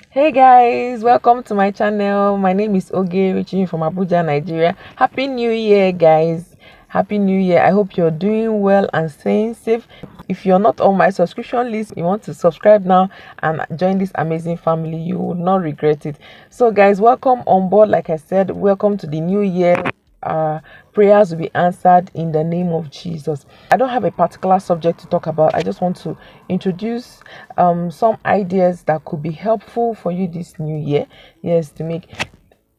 Hey guys, welcome to my channel. My name is Oge, reaching you from Abuja, Nigeria. Happy New Year, guys. Happy New Year. I hope you're doing well and staying safe. If you're not on my subscription list, you want to subscribe now and join this amazing family. You will not regret it. So guys, welcome on board. Like I said, welcome to the new year. Prayers will be answered in the name of Jesus. I don't have a particular subject to talk about. I just want to introduce some ideas that could be helpful for you this new year. Yes, to make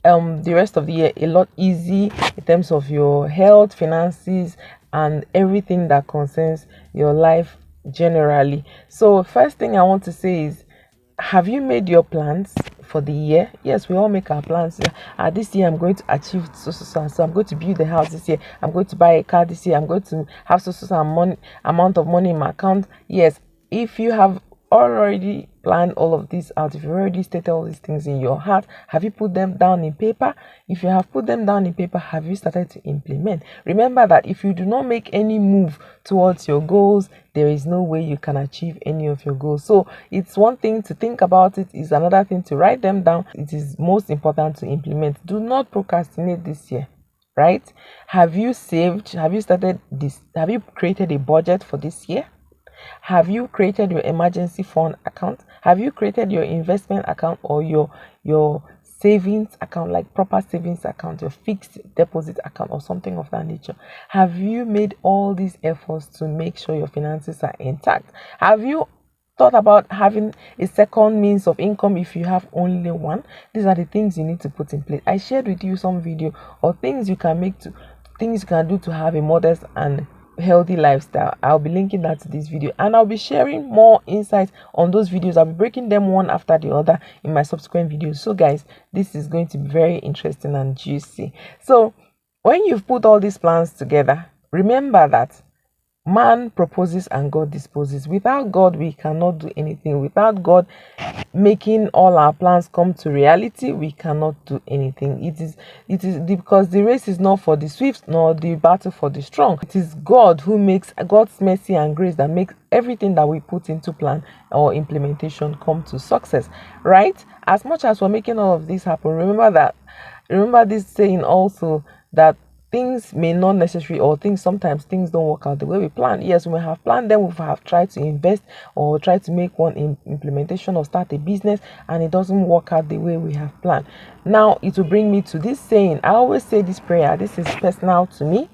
the rest of the year a lot easy in terms of your health, finances, and everything that concerns your life generally. So first thing I want to say is, have you made your plans for the year? Yes, we all make our plans. This year I'm going to achieve so I'm going to build the house this year. I'm going to buy a car this year. I'm going to have amount of money in my account. Yes, if you have already planned all of this out, if you already stated all these things in your heart, have you put them down in paper? If you have put them down in paper, have you started to implement? Remember that if you do not make any move towards your goals, there is no way you can achieve any of your goals. So it's one thing to think about it, is another thing to write them down. It is most important to implement. Do not procrastinate this year, right? Have you saved? Have you started this? Have you created a budget for this year? Have you created your emergency fund account? Have you created your investment account or your savings account, like proper savings account, your fixed deposit account or something of that nature? Have you made all these efforts to make sure your finances are intact? Have you thought about having a second means of income if you have only one? These are the things you need to put in place. I shared with you some video or things you can do to have a modest and healthy lifestyle. I'll be linking that to this video, and I'll be sharing more insights on those videos. I'll be breaking them one after the other in my subsequent videos. So guys, this is going to be very interesting and juicy. So when you've put all these plans together, remember that man proposes and God disposes. Without God, we cannot do anything. Without God making all our plans come to reality, we cannot do anything. It is because the race is not for the swift nor the battle for the strong. It is God who makes, God's mercy and grace that makes everything that we put into plan or implementation come to success, right? As much as we're making all of this happen, remember this saying also, that things may not necessarily, or sometimes things don't work out the way we plan. Yes, we may have planned them, we have tried to invest or try to make one implementation or start a business, and it doesn't work out the way we have planned. Now it will bring me to this saying. I always say this prayer. This is personal to me,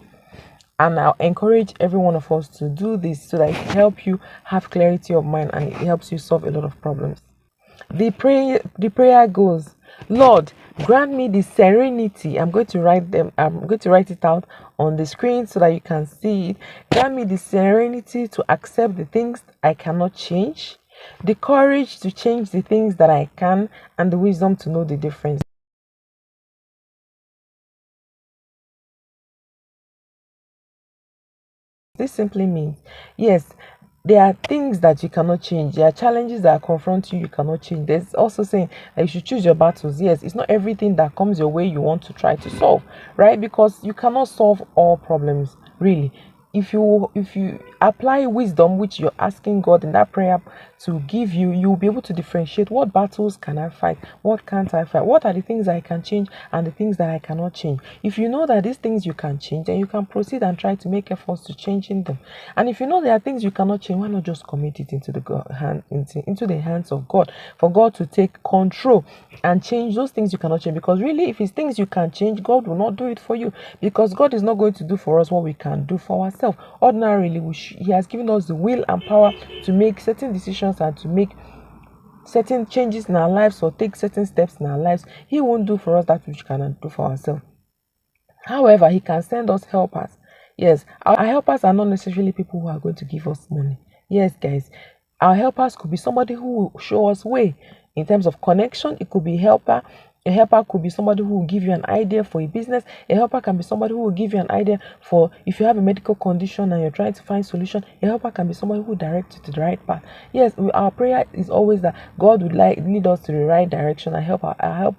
and I'll encourage every one of us to do this so that it helps you have clarity of mind and it helps you solve a lot of problems. The prayer goes, Lord, grant me the serenity. I'm going to write it out on the screen so that you can see it. Grant me the serenity to accept the things I cannot change, the courage to change the things that I can, and the wisdom to know the difference. This simply means, yes, there are things that you cannot change. There are challenges that confront you, you cannot change. There's also saying that you should choose your battles. Yes, it's not everything that comes your way you want to try to solve, right? Because you cannot solve all problems, really. If you apply wisdom, which you're asking God in that prayer to give you, you'll be able to differentiate what battles can I fight, what can't I fight, what are the things I can change and the things that I cannot change. If you know that these things you can change, then you can proceed and try to make efforts to changing them. And if you know there are things you cannot change, why not just commit it into the hands of God, for God to take control and change those things you cannot change? Because really, if it's things you can change, God will not do it for you, because God is not going to do for us what we can do for ourselves. Ordinarily, He has given us the will and power to make certain decisions and to make certain changes in our lives or take certain steps in our lives. He won't do for us that which we cannot do for ourselves. However, He can send us helpers. Yes, our helpers are not necessarily people who are going to give us money. Yes, guys, our helpers could be somebody who will show us way in terms of connection. It could be helper. A helper could be somebody who will give you an idea for a business. A helper can be somebody who will give you an idea for if you have a medical condition and you're trying to find solution. A helper can be somebody who will direct you to the right path. Yes, our prayer is always that God would lead us to the right direction and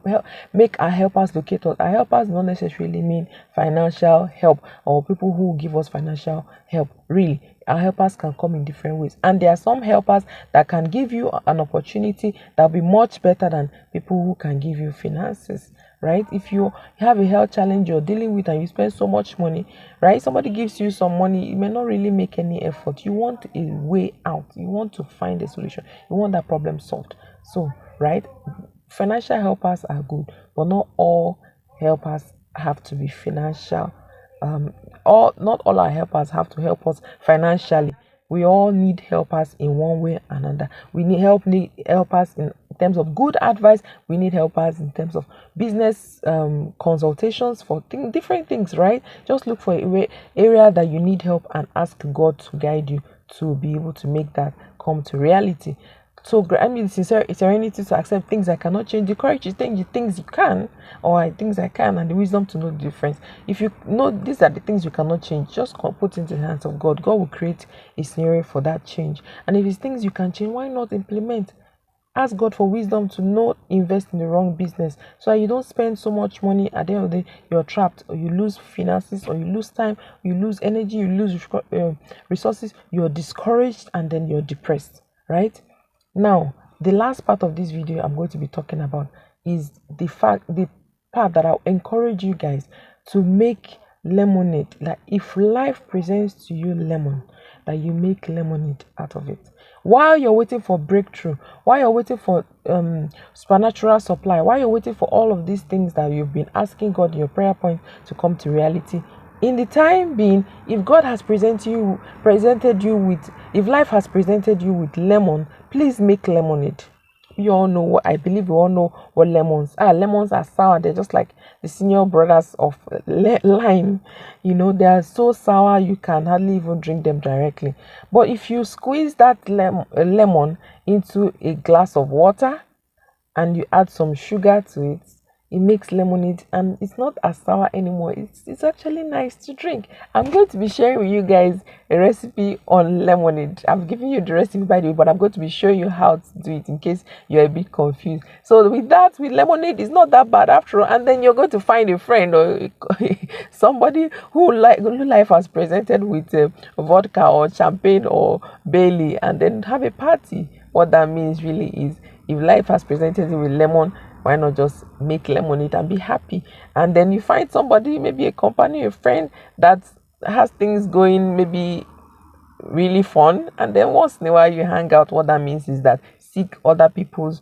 make our helpers locate us. Our helpers not necessarily mean financial help or people who will give us financial help. Really, Our helpers can come in different ways, and there are some helpers that can give you an opportunity that will be much better than people who can give you finances, right? If you have a health challenge you're dealing with and you spend so much money, right? Somebody gives you some money, you may not really make any effort. You want a way out, you want to find a solution, you want that problem solved. So, right, financial helpers are good, but not all helpers have to be financial. Not all our helpers have to help us financially. We all need helpers in one way or another. We need helpers in terms of good advice. We need helpers in terms of business consultations for different things, right? Just look for a area that you need help and ask God to guide you to be able to make that come to reality. So I mean, serenity to accept things I cannot change, the courage to think things you can, or things I can, and the wisdom to know the difference. If you know these are the things you cannot change, just put into the hands of God. God will create a scenario for that change. And if it's things you can change, why not implement? Ask God for wisdom to not invest in the wrong business, so you don't spend so much money. At the end of the day, you're trapped, or you lose finances, or you lose time, you lose energy, you lose resources, you're discouraged, and then you're depressed, right? Now, the last part of this video I'm going to be talking about is the part that I'll encourage you guys to make lemonade. Like, if life presents to you lemon, that you make lemonade out of it. While you're waiting for breakthrough, while you're waiting for supernatural supply, while you're waiting for all of these things that you've been asking God in your prayer point to come to reality, in the time being, if God has if life has presented you with lemon, please make lemonade. You all know what I believe. You all know what lemons are. Lemons are sour. They're just like the senior brothers of lime. You know, they are so sour you can hardly even drink them directly. But if you squeeze that lemon into a glass of water and you add some sugar to it, it makes lemonade, and it's not as sour anymore. It's actually nice to drink. I'm going to be sharing with you guys a recipe on lemonade. I've given you the recipe, by the way, but I'm going to be showing you how to do it in case you're a bit confused. So with lemonade, it's not that bad after all. And then you're going to find a friend or somebody who life has presented with vodka or champagne or Bailey, and then have a party. What that means really is, if life has presented you with lemon, why not just make lemonade and be happy? And then you find somebody, maybe a company, a friend that has things going, maybe really fun, and then once in a while you hang out. What that means is that seek other people's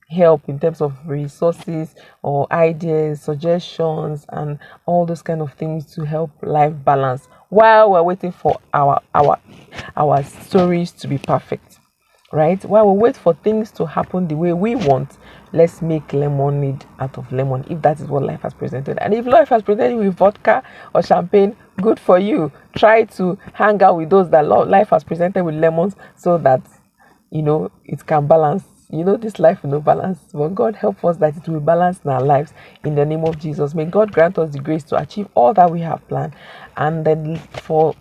help in terms of resources or ideas, suggestions, and all those kind of things to help life balance while we're waiting for our stories to be perfect. Right? While we wait for things to happen the way we want, let's make lemonade out of lemon, if that is what life has presented. And if life has presented with vodka or champagne, good for you. Try to hang out with those that life has presented with lemons, so that, you know, it can balance. You know, this life with no balance. But God help us that it will balance in our lives, in the name of Jesus. May God grant us the grace to achieve all that we have planned, and then for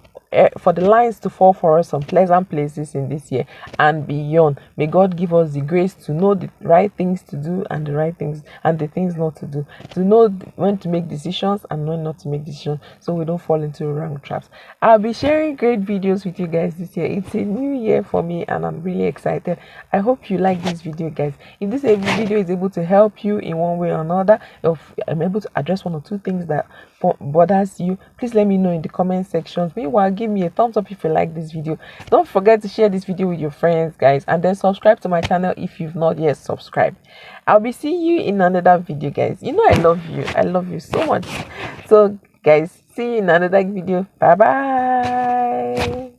the lines to fall for us on pleasant places in this year and beyond. May God give us the grace to know the right things to do and the right things and the things not to do, to know when to make decisions and when not to make decisions, so we don't fall into wrong traps. I'll be sharing great videos with you guys this year. It's a new year for me and I'm really excited. I hope you like this video, guys. If this video is able to help you in one way or another, if I'm able to address one or two things that bothers you, please let me know in the comment sections. Meanwhile, give me a thumbs up if you like this video. Don't forget to share this video with your friends, guys, and then subscribe to my channel if you've not yet subscribed. I'll be seeing you in another video, guys. You know I love you so much. So guys, see you in another video. Bye bye.